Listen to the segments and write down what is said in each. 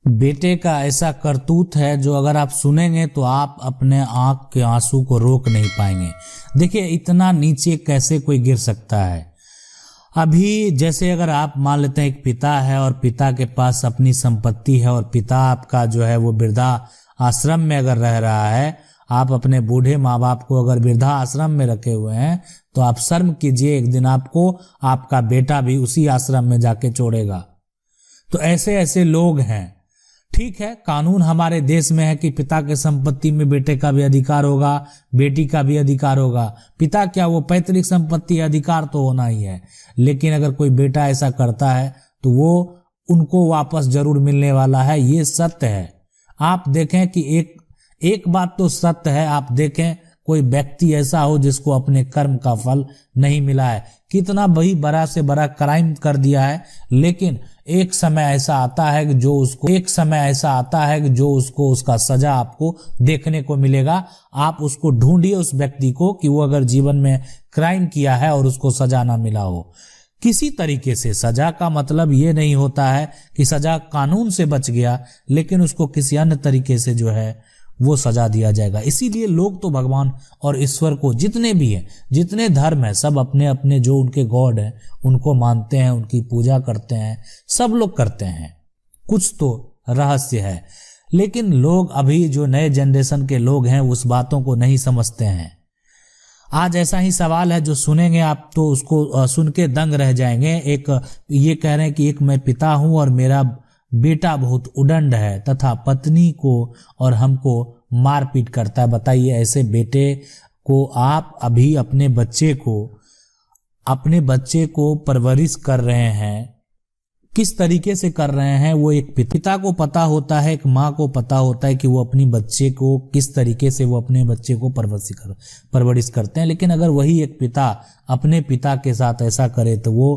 बेटे का ऐसा करतूत है जो अगर आप सुनेंगे तो आप अपने आंख के आंसू को रोक नहीं पाएंगे। देखिए इतना नीचे कैसे कोई गिर सकता है। अभी जैसे अगर आप मान लेते हैं एक पिता है और पिता के पास अपनी संपत्ति है और पिता आपका जो है वो वृद्धा आश्रम में अगर रह रहा है, आप अपने बूढ़े माँ बाप को अगर वृद्धा आश्रम में रखे हुए हैं तो आप शर्म कीजिए, एक दिन आपको आपका बेटा भी उसी आश्रम में जाके छोड़ेगा। तो ऐसे ऐसे लोग हैं। ठीक है, कानून हमारे देश में है कि पिता के संपत्ति में बेटे का भी अधिकार होगा, बेटी का भी अधिकार होगा। पिता क्या, वो पैतृक संपत्ति अधिकार तो होना ही है, लेकिन अगर कोई बेटा ऐसा करता है तो वो उनको वापस जरूर मिलने वाला है, ये सत्य है। आप देखें कि एक बात तो सत्य है, आप देखें कोई व्यक्ति ऐसा हो जिसको अपने कर्म का फल नहीं मिला है, कितना भी बड़ा से बड़ा क्राइम कर दिया है, लेकिन एक समय ऐसा आता है कि जो उसको उसका सजा आपको देखने को मिलेगा। आप उसको ढूंढिए उस व्यक्ति को कि वो अगर जीवन में क्राइम किया है और उसको सजा ना मिला हो किसी तरीके से। सजा का मतलब ये नहीं होता है कि सजा कानून से बच गया, लेकिन उसको किसी अन्य तरीके से जो है वो सजा दिया जाएगा। इसीलिए लोग तो भगवान और ईश्वर को, जितने भी हैं, जितने धर्म है, सब अपने अपने जो उनके गॉड हैं उनको मानते हैं, उनकी पूजा करते हैं, सब लोग करते हैं। कुछ तो रहस्य है, लेकिन लोग अभी जो नए जनरेशन के लोग हैं उस बातों को नहीं समझते हैं। आज ऐसा ही सवाल है जो सुनेंगे आप तो उसको सुन के दंग रह जाएंगे। एक ये कह रहे हैं कि एक मैं पिता हूं और मेरा बेटा बहुत उदंड है तथा पत्नी को और हमको मारपीट करता है। बताइए, ऐसे बेटे को आप अभी अपने बच्चे को परवरिश कर रहे हैं, किस तरीके से कर रहे हैं? वो एक पिता को पता होता है, एक माँ को पता होता है कि वो अपनी बच्चे को किस तरीके से वो अपने बच्चे को परवरिश करते हैं, लेकिन अगर वही एक पिता अपने पिता के साथ ऐसा करे तो वो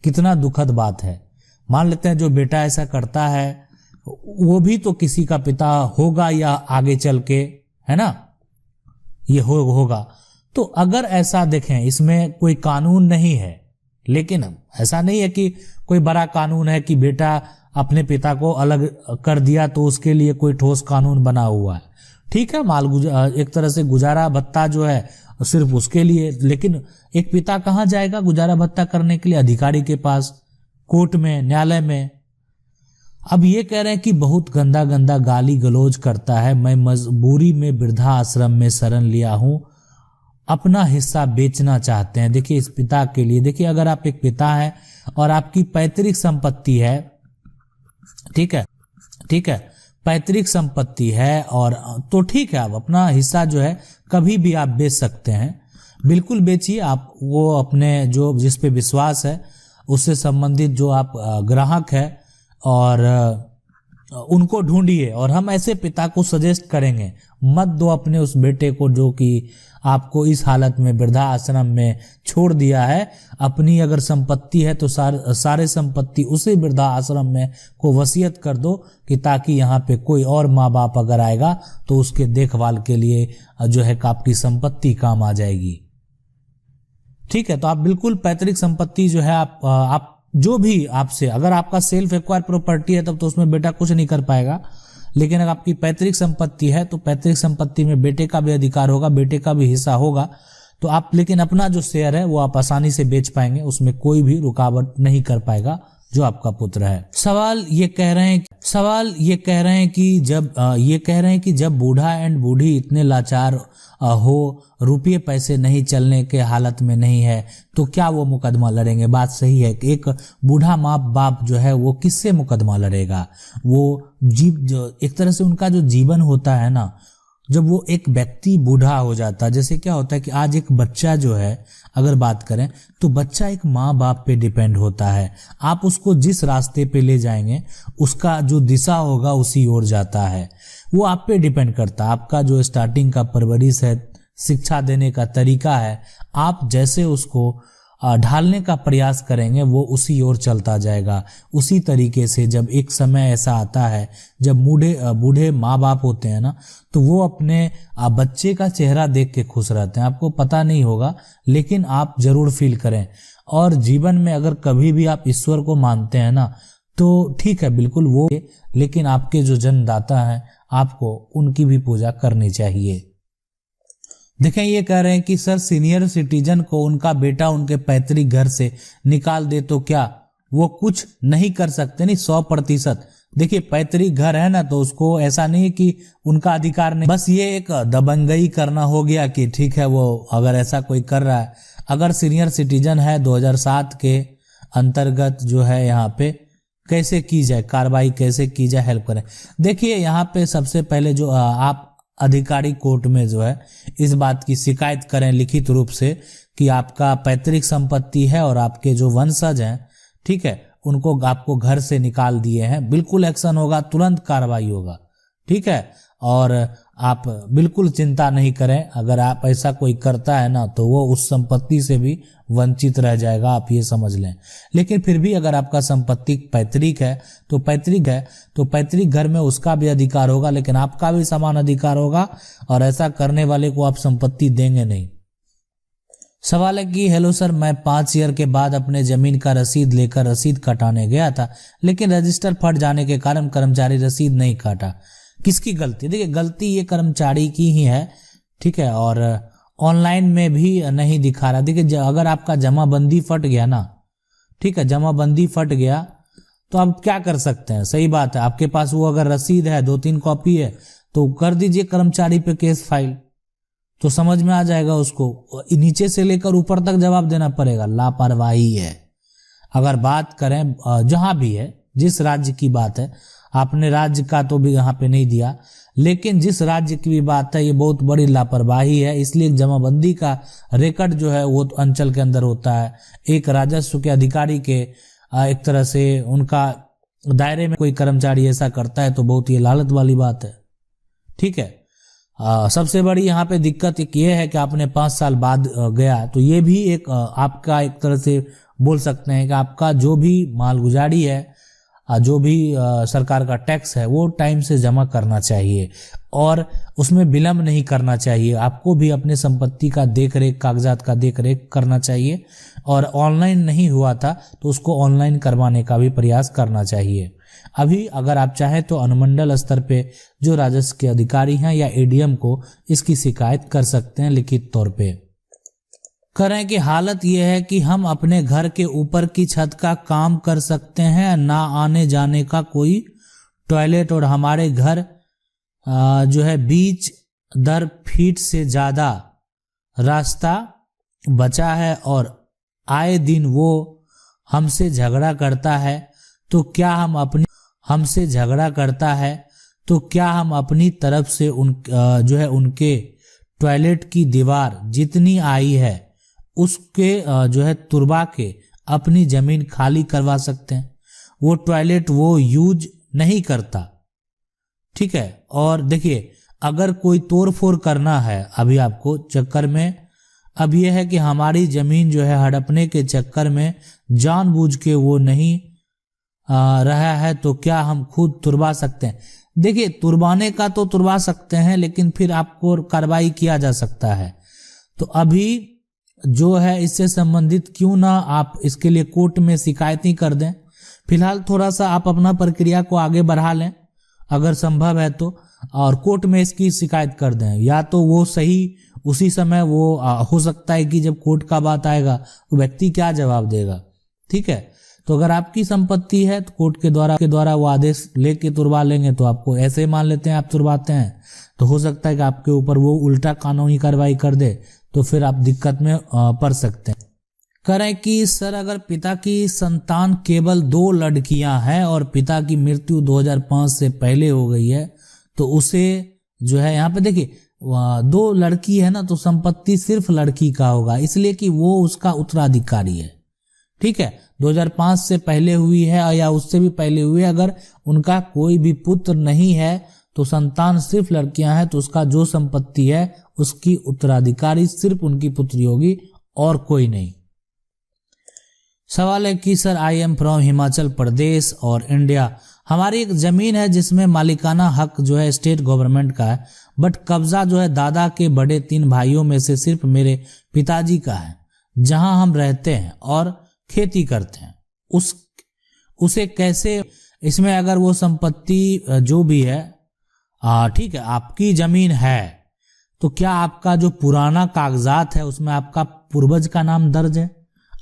कितना दुखद बात है। मान लेते हैं जो बेटा ऐसा करता है वो भी तो किसी का पिता होगा या आगे चल के, है ना, ये होगा। तो अगर ऐसा देखें, इसमें कोई कानून नहीं है, लेकिन ऐसा नहीं है कि कोई बड़ा कानून है कि बेटा अपने पिता को अलग कर दिया तो उसके लिए कोई ठोस कानून बना हुआ है। ठीक है, एक तरह से गुजारा भत्ता जो है सिर्फ उसके लिए, लेकिन एक पिता कहाँ जाएगा गुजारा भत्ता करने के लिए? अधिकारी के पास, कोर्ट में, न्यायालय में। अब ये कह रहे हैं कि बहुत गंदा गंदा गाली गलौज करता है, मैं मजबूरी में वृद्धा आश्रम में शरण लिया हूं, अपना हिस्सा बेचना चाहते हैं। देखिए इस पिता के लिए, देखिए अगर आप एक पिता हैं और आपकी पैतृक संपत्ति है, ठीक है, पैतृक संपत्ति है और तो ठीक है, आप अपना हिस्सा जो है कभी भी आप बेच सकते हैं, बिल्कुल बेचिए। आप वो अपने जो जिस पे विश्वास है उससे संबंधित जो आप ग्राहक है और उनको ढूंढिए। और हम ऐसे पिता को सजेस्ट करेंगे, मत दो अपने उस बेटे को जो कि आपको इस हालत में वृद्धा आश्रम में छोड़ दिया है। अपनी अगर संपत्ति है तो सारे संपत्ति उसी वृद्धा आश्रम में को वसीयत कर दो कि ताकि यहाँ पे कोई और माँ बाप अगर आएगा तो उसके देखभाल के लिए जो है आपकी संपत्ति काम आ जाएगी। ठीक है, तो आप बिल्कुल पैतृक संपत्ति जो है आप जो भी आपसे, अगर आपका सेल्फ एक्वायर प्रॉपर्टी है तब तो उसमें बेटा कुछ नहीं कर पाएगा, लेकिन अगर आपकी पैतृक संपत्ति है तो पैतृक संपत्ति में बेटे का भी अधिकार होगा, बेटे का भी हिस्सा होगा। तो आप लेकिन अपना जो शेयर है वो आप आसानी से बेच पाएंगे, उसमें कोई भी रुकावट नहीं कर पाएगा जो आपका पुत्र है। सवाल ये कह रहे हैं कि जब बूढ़ा एंड बूढ़ी इतने लाचार हो, रुपये पैसे नहीं चलने के हालत में नहीं है, तो क्या वो मुकदमा लड़ेंगे? बात सही है कि एक बूढ़ा माँ बाप जो है वो किससे मुकदमा लड़ेगा? वो जो एक तरह से उनका जो जीवन होता है ना, जब वो एक व्यक्ति बूढ़ा हो जाता है, जैसे क्या होता है कि आज एक बच्चा जो है अगर बात करें तो बच्चा एक माँ बाप पे डिपेंड होता है। आप उसको जिस रास्ते पे ले जाएंगे उसका जो दिशा होगा उसी ओर जाता है, वो आप पे डिपेंड करता है। आपका जो स्टार्टिंग का परवरिश है, शिक्षा देने का तरीका है, आप जैसे उसको ढालने का प्रयास करेंगे वो उसी ओर चलता जाएगा। उसी तरीके से जब एक समय ऐसा आता है जब बूढ़े माँ बाप होते हैं ना, तो वो अपने बच्चे का चेहरा देख के खुश रहते हैं। आपको पता नहीं होगा लेकिन आप जरूर फील करें। और जीवन में अगर कभी भी आप ईश्वर को मानते हैं ना, तो ठीक है, बिल्कुल वो, लेकिन आपके जो जन्मदाता हैं आपको उनकी भी पूजा करनी चाहिए। देखें, ये कह रहे हैं कि सर सीनियर सिटीजन को उनका बेटा उनके पैतृक घर से निकाल दे तो क्या वो कुछ नहीं कर सकते? नहीं, 100%। देखिए, पैतृक घर है ना, तो उसको ऐसा नहीं कि उनका अधिकार नहीं, बस ये एक दबंगई करना हो गया कि ठीक है, वो अगर ऐसा कोई कर रहा है, अगर सीनियर सिटीजन है 2007 के अंतर्गत जो है यहाँ पे कैसे की जाए कार्रवाई, कैसे की जाए, हेल्प करें। देखिए, यहाँ पे सबसे पहले जो आप अधिकारी कोर्ट में जो है इस बात की शिकायत करें लिखित रूप से कि आपका पैतृक संपत्ति है और आपके जो वंशज हैं, ठीक है, उनको आपको घर से निकाल दिए हैं, बिल्कुल एक्शन होगा, तुरंत कार्रवाई होगा, ठीक है। और आप बिल्कुल चिंता नहीं करें, अगर आप ऐसा कोई करता है ना तो वो उस संपत्ति से भी वंचित रह जाएगा, आप ये समझ लें। लेकिन फिर भी अगर आपका संपत्ति पैतृक है तो पैतृक घर में उसका भी अधिकार होगा, लेकिन आपका भी समान अधिकार होगा, और ऐसा करने वाले को आप संपत्ति देंगे नहीं। सवाल है कि हेलो सर, मैं 5 ईयर के बाद अपने जमीन का रसीद लेकर रसीद कटाने गया था, लेकिन रजिस्टर फट जाने के कारण कर्मचारी रसीद नहीं काटा, किसकी गलती? देखिए, गलती ये कर्मचारी की ही है, ठीक है, और ऑनलाइन में भी नहीं दिखा रहा। देखिए, अगर आपका जमाबंदी फट गया ना, ठीक है, जमाबंदी फट गया तो आप क्या कर सकते हैं? सही बात है, आपके पास वो अगर रसीद है, 2-3 कॉपी है, तो कर दीजिए कर्मचारी पे केस फाइल, तो समझ में आ जाएगा उसको। नीचे से लेकर ऊपर तक जवाब देना पड़ेगा, लापरवाही है। अगर बात करें जहां भी है, जिस राज्य की बात है, आपने राज्य का तो भी यहाँ पे नहीं दिया, लेकिन जिस राज्य की भी बात है, ये बहुत बड़ी लापरवाही है। इसलिए जमाबंदी का रिकॉर्ड जो है वो अंचल के अंदर होता है, एक राजस्व के अधिकारी के एक तरह से उनका दायरे में कोई कर्मचारी ऐसा करता है तो बहुत ही लालत वाली बात है, ठीक है। सबसे बड़ी यहाँ पे दिक्कत एक ये है कि आपने 5 साल बाद गया, तो ये भी एक आपका एक तरह से बोल सकते हैं कि आपका जो भी मालगुजारी है, जो भी सरकार का टैक्स है, वो टाइम से जमा करना चाहिए और उसमें विलंब नहीं करना चाहिए। आपको भी अपने संपत्ति का देखरेख, कागजात का देखरेख करना चाहिए, और ऑनलाइन नहीं हुआ था तो उसको ऑनलाइन करवाने का भी प्रयास करना चाहिए। अभी अगर आप चाहें तो अनुमंडल स्तर पे जो राजस्व के अधिकारी हैं या एडीएम को इसकी शिकायत कर सकते हैं लिखित तौर पे। करें कि हालत यह है कि हम अपने घर के ऊपर की छत का काम कर सकते हैं, ना आने जाने का कोई टॉयलेट, और हमारे घर जो है 20 फीट से ज़्यादा रास्ता बचा है और आए दिन वो हमसे झगड़ा करता है, तो क्या हम अपनी तरफ से जो है उनके टॉयलेट की दीवार जितनी आई है उसके जो है तुरबा के अपनी जमीन खाली करवा सकते हैं? वो टॉयलेट वो यूज नहीं करता, ठीक है। और देखिए, अगर कोई तोड़फोड़ करना है अभी आपको चक्कर में, अब यह है कि हमारी जमीन जो है हड़पने के चक्कर में जानबूझ के वो नहीं रहा है, तो क्या हम खुद तुरबा सकते हैं? देखिए, तुरबाने का तो तुरबा सकते हैं, लेकिन फिर आपको कार्रवाई किया जा सकता है। तो अभी जो है इससे संबंधित क्यों ना आप इसके लिए कोर्ट में शिकायत ही कर दें। फिलहाल थोड़ा सा आप अपना प्रक्रिया को आगे बढ़ा लें अगर संभव है तो, और कोर्ट में इसकी शिकायत कर दें। या तो वो सही उसी समय वो हो सकता है कि जब कोर्ट का बात आएगा तो व्यक्ति क्या जवाब देगा, ठीक है। तो अगर आपकी संपत्ति है तो कोर्ट के द्वारा वो आदेश लेके तुरवा लेंगे, तो आपको ऐसे मान लेते हैं आप तुरवाते हैं, तो हो सकता है कि आपके ऊपर वो उल्टा कानूनी कार्रवाई कर दे, तो फिर आप दिक्कत में पड़ सकते हैं। करें कि सर, अगर पिता की संतान केवल 2 लड़कियां हैं और पिता की मृत्यु 2005 से पहले हो गई है, तो उसे जो है यहाँ पे देखिए 2 लड़की है ना, तो संपत्ति सिर्फ लड़की का होगा, इसलिए कि वो उसका उत्तराधिकारी है, ठीक है। 2005 से पहले हुई है या उससे भी पहले हुई है, अगर उनका कोई भी पुत्र नहीं है तो संतान सिर्फ लड़कियां हैं, तो उसका जो संपत्ति है उसकी उत्तराधिकारी सिर्फ उनकी पुत्री होगी और कोई नहीं। सवाल है कि sir, I am from Himachal Pradesh और इंडिया, हमारी एक जमीन है जिसमें मालिकाना हक जो है स्टेट गवर्नमेंट का है, बट कब्जा जो है दादा के बड़े 3 भाइयों में से सिर्फ मेरे पिताजी का है, जहां हम रहते हैं और खेती करते हैं। उसे कैसे, इसमें अगर वो संपत्ति जो भी है, ठीक है, आपकी जमीन है, तो क्या आपका जो पुराना कागजात है उसमें आपका पूर्वज का नाम दर्ज है?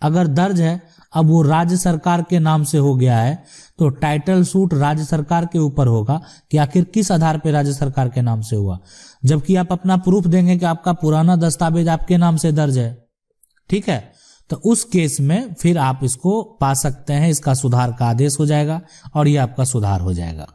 अगर दर्ज है, अब वो राज्य सरकार के नाम से हो गया है, तो टाइटल सूट राज्य सरकार के ऊपर होगा कि आखिर किस आधार पर राज्य सरकार के नाम से हुआ। जबकि आप अपना प्रूफ देंगे कि आपका पुराना दस्तावेज आपके नाम से दर्ज है, ठीक है, तो उस केस में फिर आप इसको पा सकते हैं, इसका सुधार का आदेश हो जाएगा और ये आपका सुधार हो जाएगा।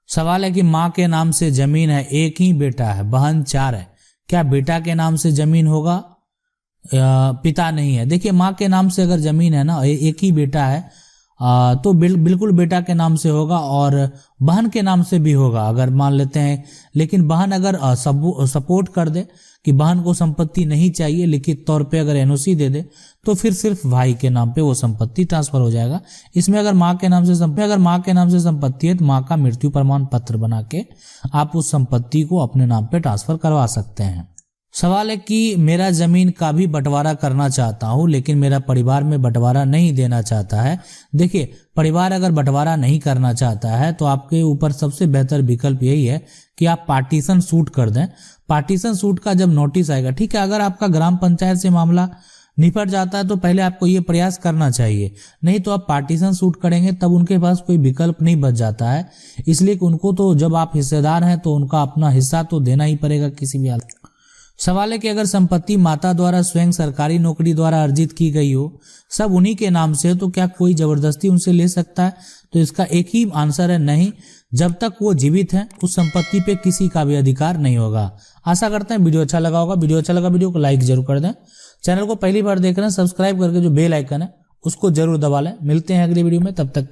सवाल है कि माँ के नाम से जमीन है, एक ही बेटा है, बहन 4 है, क्या बेटा के नाम से जमीन होगा, पिता नहीं है? देखिए, माँ के नाम से अगर जमीन है ना, एक ही बेटा है, तो बिल्कुल बेटा के नाम से होगा और बहन के नाम से भी होगा अगर मान लेते हैं। लेकिन बहन अगर सपोर्ट कर दे कि बहन को संपत्ति नहीं चाहिए, लिखित तौर पे अगर एनओसी दे दे, तो फिर सिर्फ भाई के नाम पे वो संपत्ति ट्रांसफर हो जाएगा। इसमें अगर माँ के नाम से संपत्ति है तो माँ का मृत्यु प्रमाण पत्र बना के आप उस संपत्ति को अपने नाम पे ट्रांसफर करवा सकते हैं। सवाल है कि मेरा जमीन का भी बंटवारा करना चाहता हूं, लेकिन मेरा परिवार में बंटवारा नहीं देना चाहता है। देखिए, परिवार अगर बंटवारा नहीं करना चाहता है तो आपके ऊपर सबसे बेहतर विकल्प यही है कि आप पार्टीशन सूट कर दें। पार्टीशन सूट का जब नोटिस आएगा, ठीक है, अगर आपका ग्राम पंचायत से मामला निपट जाता है तो पहले आपको ये प्रयास करना चाहिए, नहीं तो आप पार्टीशन सूट करेंगे तब उनके पास कोई विकल्प नहीं बच जाता है। इसलिए कि उनको तो, जब आप हिस्सेदार हैं तो उनका अपना हिस्सा तो देना ही पड़ेगा किसी भी हालत। सवाल है कि अगर संपत्ति माता द्वारा स्वयं सरकारी नौकरी द्वारा अर्जित की गई हो, सब उन्हीं के नाम से, तो क्या कोई जबरदस्ती उनसे ले सकता है? तो इसका एक ही आंसर है, नहीं। जब तक वो जीवित हैं उस संपत्ति पे किसी का भी अधिकार नहीं होगा। आशा करते हैं वीडियो अच्छा लगा होगा। वीडियो को लाइक जरूर कर दें। चैनल को पहली बार देख रहे हैं, सब्सक्राइब करके जो बेल आइकन है उसको जरूर दबा लें। मिलते हैं अगली वीडियो में, तब तक